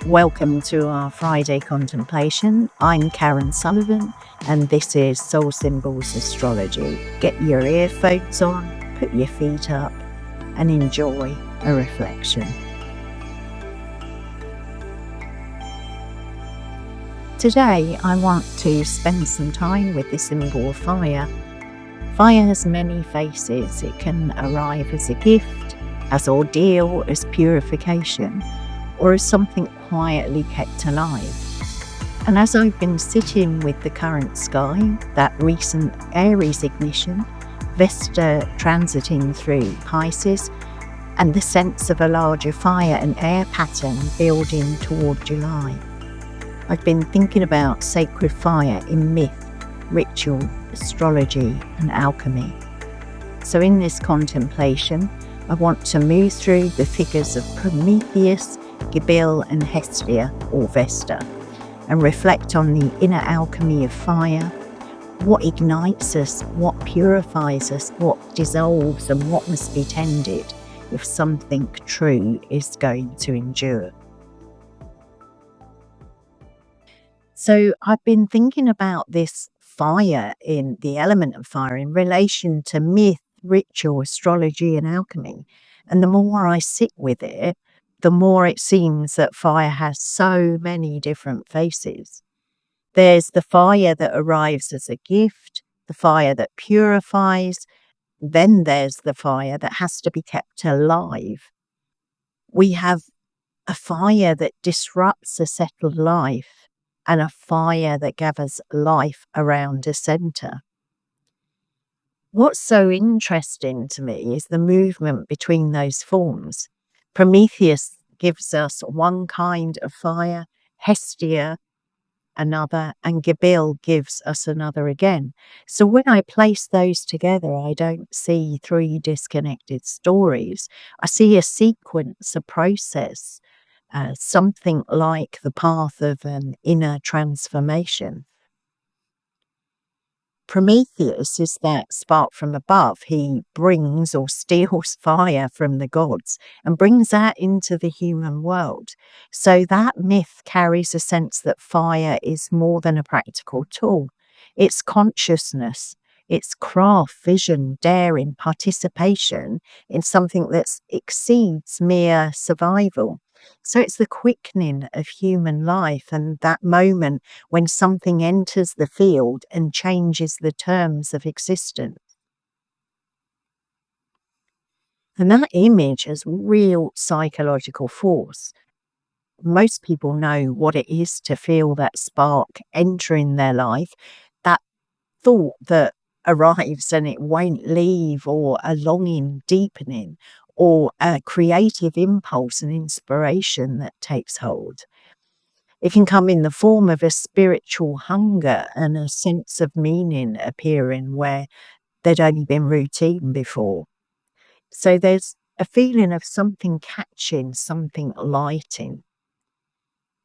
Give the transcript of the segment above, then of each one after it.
Welcome to our Friday Contemplation. I'm Karen Sullivan and this is Soul Symbols Astrology. Get your earphones on, put your feet up and enjoy a reflection. Today I want to spend some time with the symbol of fire. Fire has many faces. It can arrive as a gift, as ordeal, as purification, or as something quietly kept alive. And as I've been sitting with the current sky, that recent Aries ignition, Vesta transiting through Pisces, and the sense of a larger fire and air pattern building toward July, I've been thinking about sacred fire in myth, ritual, astrology and alchemy. So in this contemplation, I want to move through the figures of Prometheus, Gibil and Hestia, or Vesta, and reflect on the inner alchemy of fire, what ignites us, what purifies us, what dissolves and what must be tended if something true is going to endure. So I've been thinking about this fire, in the element of fire, in relation to myth, ritual, astrology and alchemy. And the more I sit with it, the more it seems that fire has so many different faces. There's the fire that arrives as a gift, the fire that purifies, then there's the fire that has to be kept alive. We have a fire that disrupts a settled life and a fire that gathers life around a center. What's so interesting to me is the movement between those forms. Prometheus gives us one kind of fire, Hestia another, and Gibil gives us another again. So when I place those together, I don't see three disconnected stories. I see a sequence, a process, something like the path of an inner transformation. Prometheus is that spark from above. He brings or steals fire from the gods and brings that into the human world. So that myth carries a sense that fire is more than a practical tool. It's consciousness, it's craft, vision, daring, participation in something that exceeds mere survival. So it's the quickening of human life and that moment when something enters the field and changes the terms of existence. And that image has real psychological force. Most people know what it is to feel that spark entering their life, that thought that arrives and it won't leave, or a longing deepening, or a creative impulse and inspiration that takes hold. It can come in the form of a spiritual hunger and a sense of meaning appearing where there'd only been routine before. So there's a feeling of something catching, something lighting.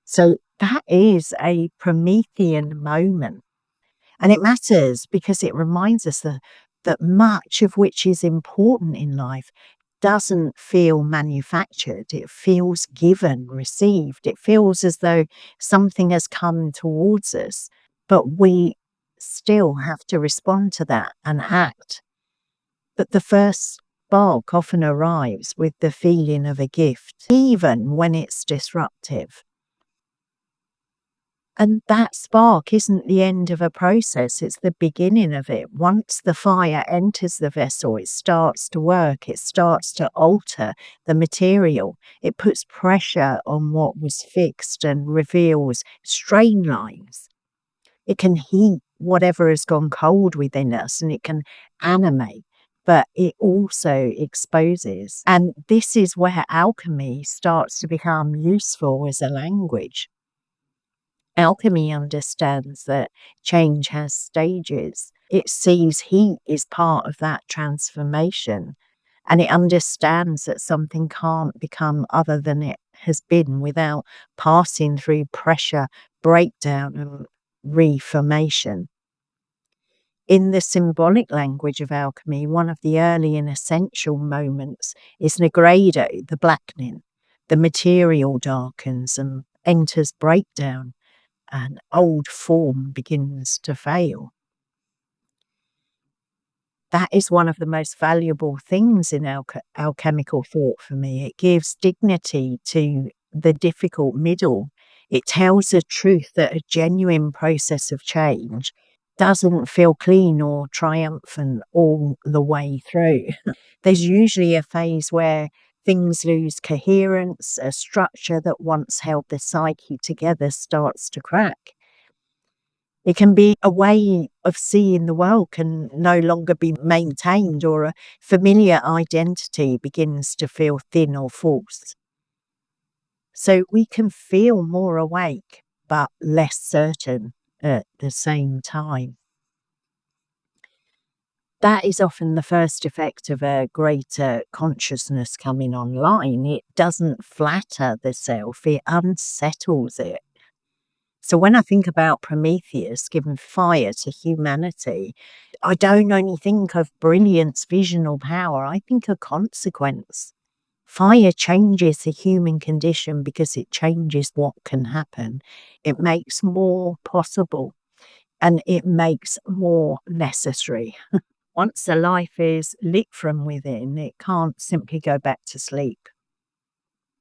So that is a Promethean moment. And it matters because it reminds us that much of which is important in life doesn't feel manufactured. It feels given, received. It feels as though something has come towards us, but we still have to respond to that and act. But the first spark often arrives with the feeling of a gift, even when it's disruptive. And that spark isn't the end of a process, it's the beginning of it. Once the fire enters the vessel, it starts to work, it starts to alter the material. It puts pressure on what was fixed and reveals strain lines. It can heat whatever has gone cold within us and it can animate, but it also exposes. And this is where alchemy starts to become useful as a language. Alchemy understands that change has stages. It sees heat is part of that transformation. And it understands that something can't become other than it has been without passing through pressure, breakdown and reformation. In the symbolic language of alchemy, one of the early and essential moments is nigredo, the blackening. The material darkens and enters breakdown and old form begins to fail. That is one of the most valuable things in alchemical thought for me. It gives dignity to the difficult middle. It tells the truth that a genuine process of change doesn't feel clean or triumphant all the way through. There's usually a phase where things lose coherence, a structure that once held the psyche together starts to crack. It can be a way of seeing the world can no longer be maintained, or a familiar identity begins to feel thin or false. So we can feel more awake, but less certain at the same time. That is often the first effect of a greater consciousness coming online. It doesn't flatter the self, it unsettles it. So when I think about Prometheus giving fire to humanity, I don't only think of brilliance, vision, or power, I think of consequence. Fire changes the human condition because it changes what can happen. It makes more possible and it makes more necessary. Once the life is lit from within, it can't simply go back to sleep.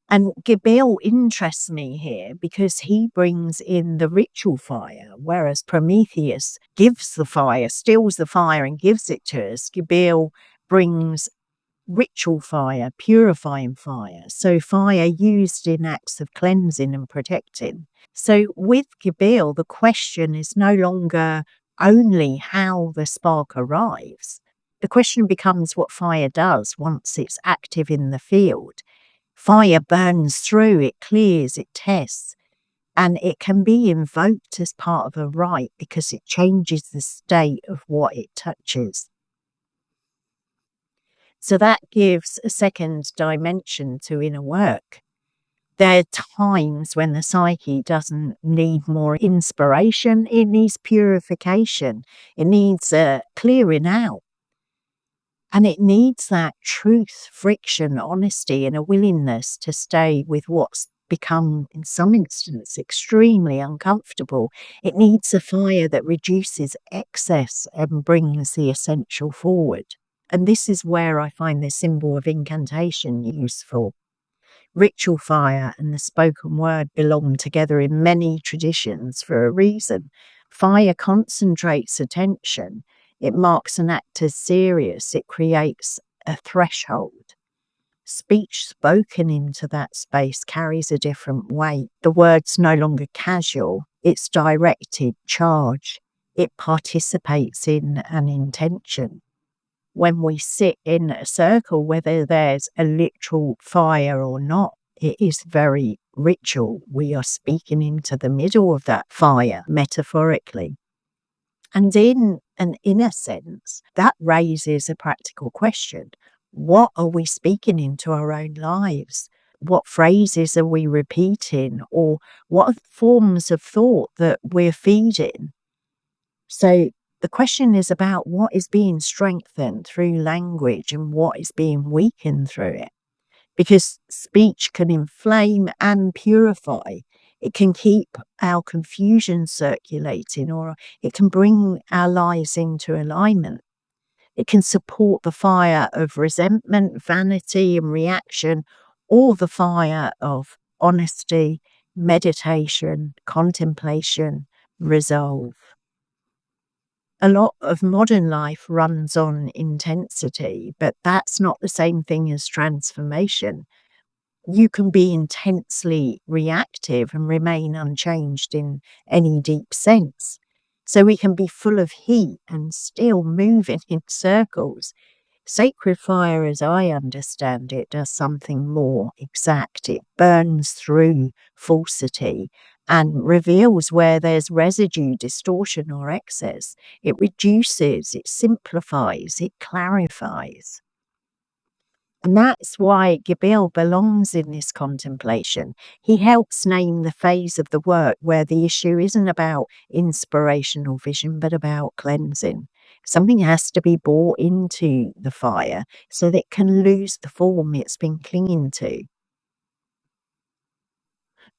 And Gibil interests me here because he brings in the ritual fire, whereas Prometheus gives the fire, steals the fire and gives it to us. Gibil brings ritual fire, purifying fire. So fire used in acts of cleansing and protecting. So with Gibil, the question is no longer only how the spark arrives. The question becomes what fire does once it's active in the field. Fire burns through, it clears, it tests, and it can be invoked as part of a rite because it changes the state of what it touches. So that gives a second dimension to inner work. There are times when the psyche doesn't need more inspiration, it needs purification, it needs a clearing out. And it needs that truth, friction, honesty, and a willingness to stay with what's become, in some instances, extremely uncomfortable. It needs a fire that reduces excess and brings the essential forward. And this is where I find the symbol of incantation useful. Ritual fire and the spoken word belong together in many traditions for a reason. Fire concentrates attention. It marks an act as serious. It creates a threshold. Speech spoken into that space carries a different weight. The word's no longer casual. It's directed, charged. It participates in an intention. When we sit in a circle, whether there's a literal fire or not, it is very ritual. We are speaking into the middle of that fire, metaphorically. And in an inner sense, that raises a practical question. What are we speaking into our own lives? What phrases are we repeating? Or what are the forms of thought that we're feeding? So the question is about what is being strengthened through language and what is being weakened through it. Because speech can inflame and purify. It can keep our confusion circulating, or it can bring our lives into alignment. It can support the fire of resentment, vanity, and reaction, or the fire of honesty, meditation, contemplation, resolve. A lot of modern life runs on intensity, but that's not the same thing as transformation. You can be intensely reactive and remain unchanged in any deep sense. So we can be full of heat and still moving in circles. Sacred fire, as I understand it, does something more exact. It burns through falsity and reveals where there's residue, distortion, or excess. It reduces, it simplifies, it clarifies. And that's why Gibil belongs in this contemplation. He helps name the phase of the work where the issue isn't about inspirational vision, but about cleansing. Something has to be brought into the fire so that it can lose the form it's been clinging to.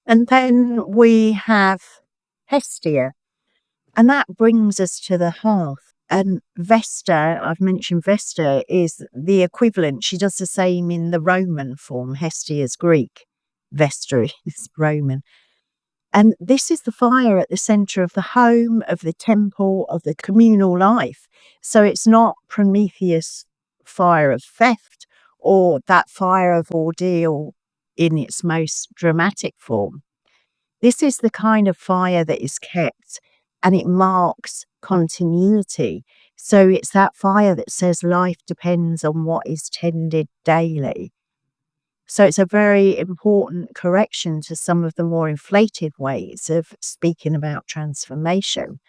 And then we have Hestia, and that brings us to the hearth. And Vesta, I've mentioned Vesta, is the equivalent. She does the same in the Roman form. Hestia is Greek. Vesta is Roman. And this is the fire at the center of the home, of the temple, of the communal life. So it's not Prometheus fire of theft or that fire of ordeal in its most dramatic form. This is the kind of fire that is kept, and it marks continuity. So it's that fire that says life depends on what is tended daily. So it's a very important correction to some of the more inflated ways of speaking about transformation.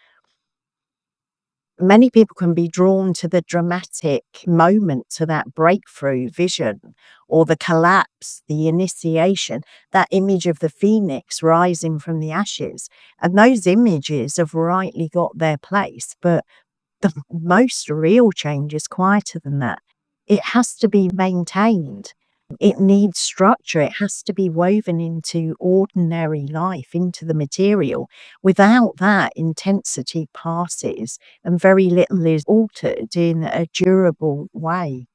Many people can be drawn to the dramatic moment, to that breakthrough vision, or the collapse, the initiation, that image of the phoenix rising from the ashes. And those images have rightly got their place, but the most real change is quieter than that. It has to be maintained. It needs structure. It has to be woven into ordinary life, into the material. Without that, intensity passes and very little is altered in a durable way.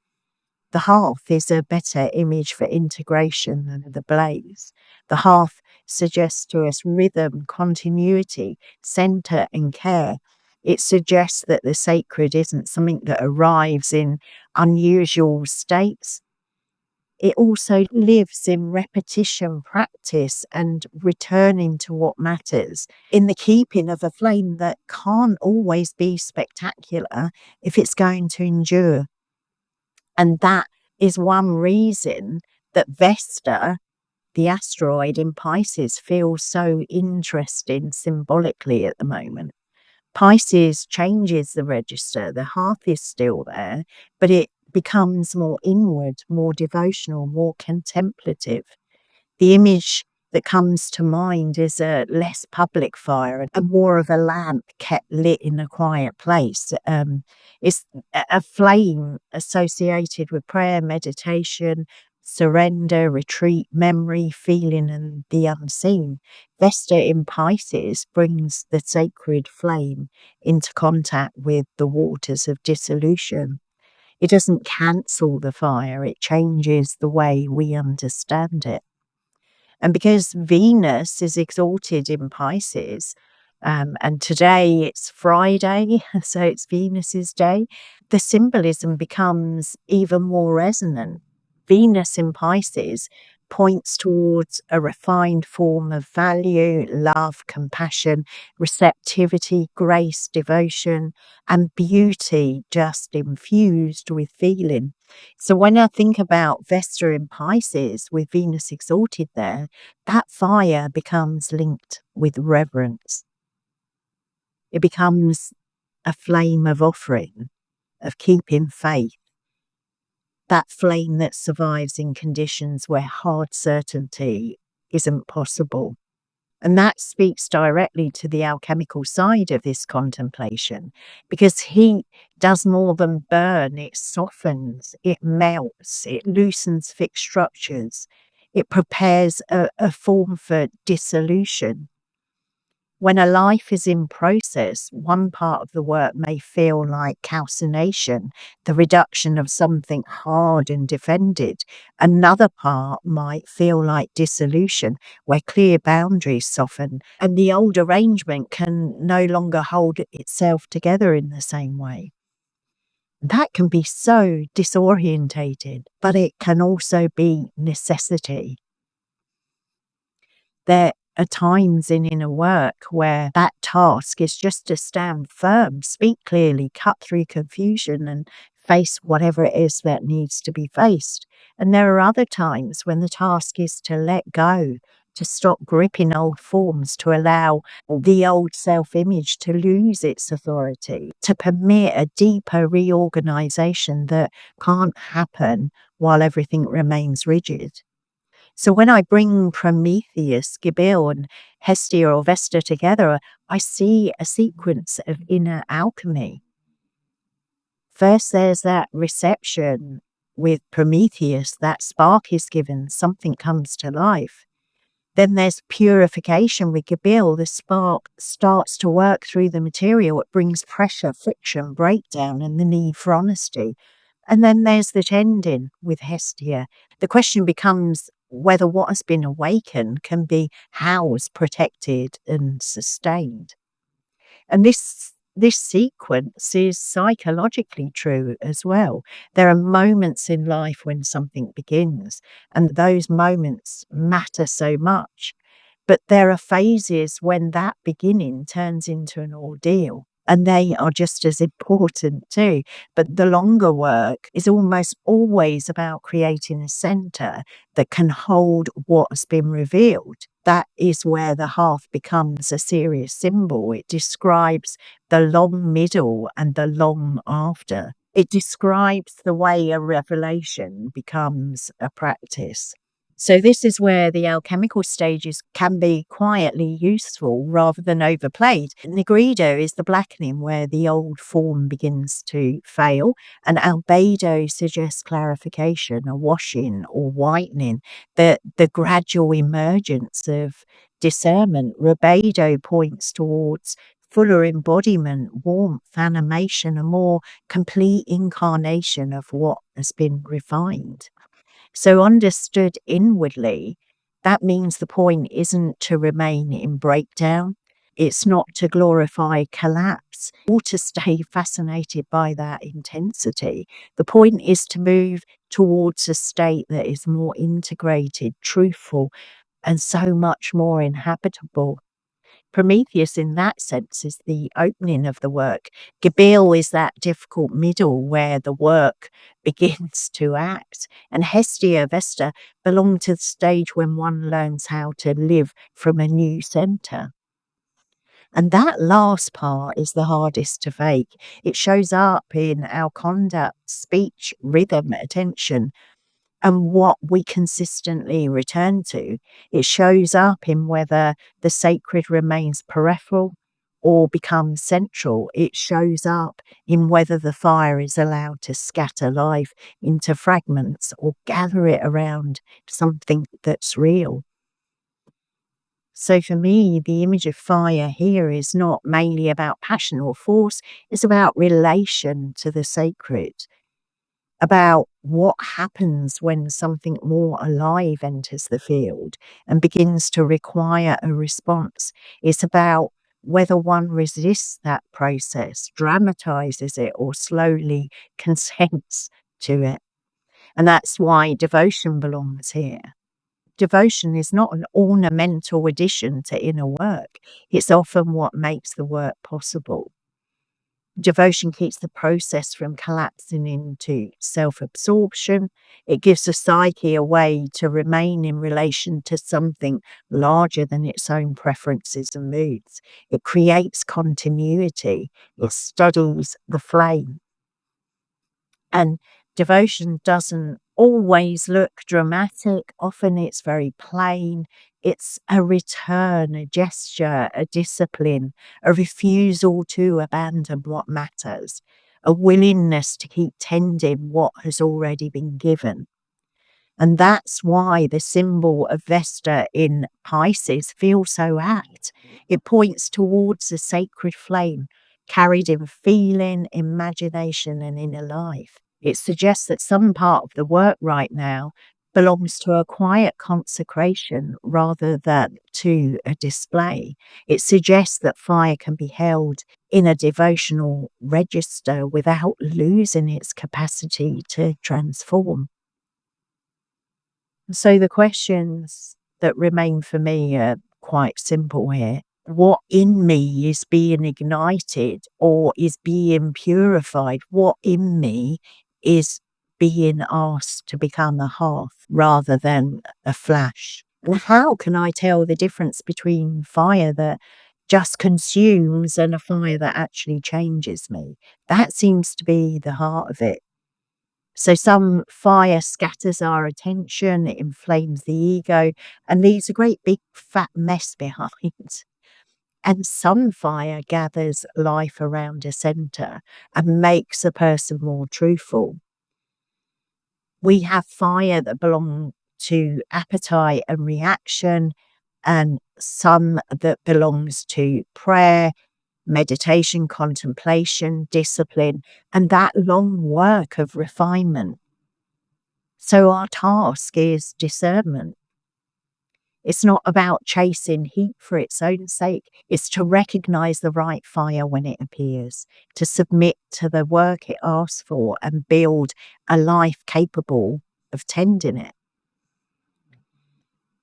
The hearth is a better image for integration than the blaze. The hearth suggests to us rhythm, continuity, center, and care. It suggests that the sacred isn't something that arrives in unusual states. It also lives in repetition, practice, and returning to what matters, in the keeping of a flame that can't always be spectacular if it's going to endure. And that is one reason that Vesta, the asteroid in Pisces, feels so interesting symbolically at the moment. Pisces changes the register. The hearth is still there, but it becomes more inward, more devotional, more contemplative. The image that comes to mind is a less public fire and more of a lamp kept lit in a quiet place. It's a flame associated with prayer, meditation, surrender, retreat, memory, feeling, and the unseen. Vesta in Pisces brings the sacred flame into contact with the waters of dissolution. It doesn't cancel the fire, it changes the way we understand it. And because Venus is exalted in Pisces, and today it's Friday, so it's Venus's day, the symbolism becomes even more resonant. Venus in Pisces points towards a refined form of value, love, compassion, receptivity, grace, devotion, and beauty just infused with feeling. So when I think about Vesta in Pisces with Venus exalted there, that fire becomes linked with reverence. It becomes a flame of offering, of keeping faith, that flame that survives in conditions where hard certainty isn't possible. And that speaks directly to the alchemical side of this contemplation, because heat does more than burn. It softens, it melts, it loosens fixed structures. It prepares a form for dissolution. When a life is in process, one part of the work may feel like calcination, the reduction of something hard and defended. Another part might feel like dissolution, where clear boundaries soften and the old arrangement can no longer hold itself together in the same way. That can be so disorientated, but it can also be necessity. There are times in inner work where that task is just to stand firm, speak clearly, cut through confusion and face whatever it is that needs to be faced. And there are other times when the task is to let go, to stop gripping old forms, to allow the old self-image to lose its authority, to permit a deeper reorganization that can't happen while everything remains rigid. So when I bring Prometheus, Gibil, and Hestia or Vesta together, I see a sequence of inner alchemy. First, there's that reception with Prometheus, that spark is given, something comes to life. Then there's purification with Gibil. The spark starts to work through the material. It brings pressure, friction, breakdown, and the need for honesty. And then there's the tending with Hestia. The question becomes whether what has been awakened can be housed, protected, and sustained. And this sequence is psychologically true as well. There are moments in life when something begins, and those moments matter so much. But there are phases when that beginning turns into an ordeal, and they are just as important too. But the longer work is almost always about creating a center that can hold what has been revealed. That is where the hearth becomes a serious symbol. It describes the long middle and the long after. It describes the way a revelation becomes a practice. So this is where the alchemical stages can be quietly useful rather than overplayed. Nigredo is the blackening where the old form begins to fail, and albedo suggests clarification, a washing or whitening, the gradual emergence of discernment. Rubedo points towards fuller embodiment, warmth, animation, a more complete incarnation of what has been refined. So understood inwardly, that means the point isn't to remain in breakdown. It's not to glorify collapse or to stay fascinated by that intensity. The point is to move towards a state that is more integrated, truthful, and so much more inhabitable. Prometheus, in that sense, is the opening of the work. Gibil is that difficult middle where the work begins to act. And Hestia, Vesta, belong to the stage when one learns how to live from a new center. And that last part is the hardest to fake. It shows up in our conduct, speech, rhythm, attention, and what we consistently return to. It shows up in whether the sacred remains peripheral or becomes central. It shows up in whether the fire is allowed to scatter life into fragments or gather it around something that's real. So for me, the image of fire here is not mainly about passion or force, it's about relation to the sacred, about what happens when something more alive enters the field and begins to require a response. It's about whether one resists that process, dramatizes it, or slowly consents to it. And that's why devotion belongs here. Devotion is not an ornamental addition to inner work. It's often what makes the work possible. Devotion keeps the process from collapsing into self-absorption. It gives the psyche a way to remain in relation to something larger than its own preferences and moods. It creates continuity. It studies the flame. And devotion doesn't always look dramatic. Often it's very plain. It's a return, a gesture, a discipline, a refusal to abandon what matters, a willingness to keep tending what has already been given. And that's why the symbol of Vesta in Pisces feels so apt. It points towards the sacred flame carried in feeling, imagination, and inner life. It suggests that some part of the work right now belongs to a quiet consecration rather than to a display. It suggests that fire can be held in a devotional register without losing its capacity to transform. So the questions that remain for me are quite simple here. What in me is being ignited or is being purified? What in me is being asked to become a hearth rather than a flash? And how can I tell the difference between fire that just consumes and a fire that actually changes me? That seems to be the heart of it. So some fire scatters our attention, it inflames the ego, and leaves a great big fat mess behind. And some fire gathers life around a center and makes a person more truthful. We have fire that belong to appetite and reaction, and some that belongs to prayer, meditation, contemplation, discipline, and that long work of refinement. So our task is discernment. It's not about chasing heat for its own sake. It's to recognize the right fire when it appears, to submit to the work it asks for and build a life capable of tending it.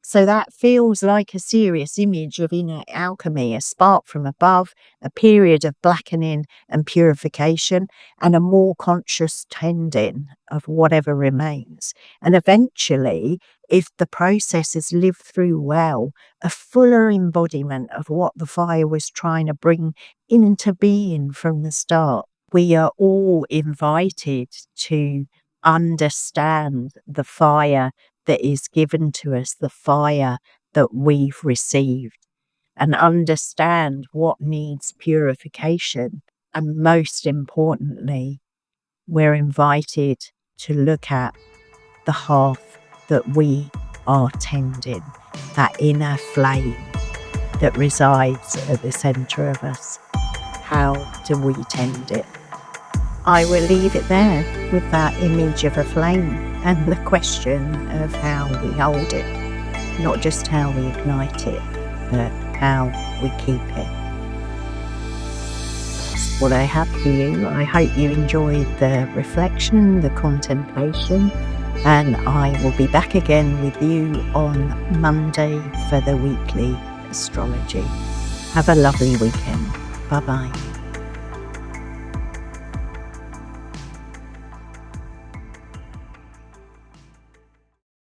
So that feels like a serious image of inner alchemy, a spark from above, a period of blackening and purification, and a more conscious tending of whatever remains. And eventually, if the process is lived through well, a fuller embodiment of what the fire was trying to bring into being from the start. We are all invited to understand the fire that is given to us, the fire that we've received, and understand what needs purification. And most importantly, we're invited to look at the hearth that we are tending, that inner flame that resides at the centre of us. How do we tend it? I will leave it there with that image of a flame and the question of how we hold it. Not just how we ignite it, but how we keep it. That's what I have for you. I hope you enjoyed the reflection, the contemplation, and I will be back again with you on Monday for the weekly astrology. Have a lovely weekend. Bye-bye.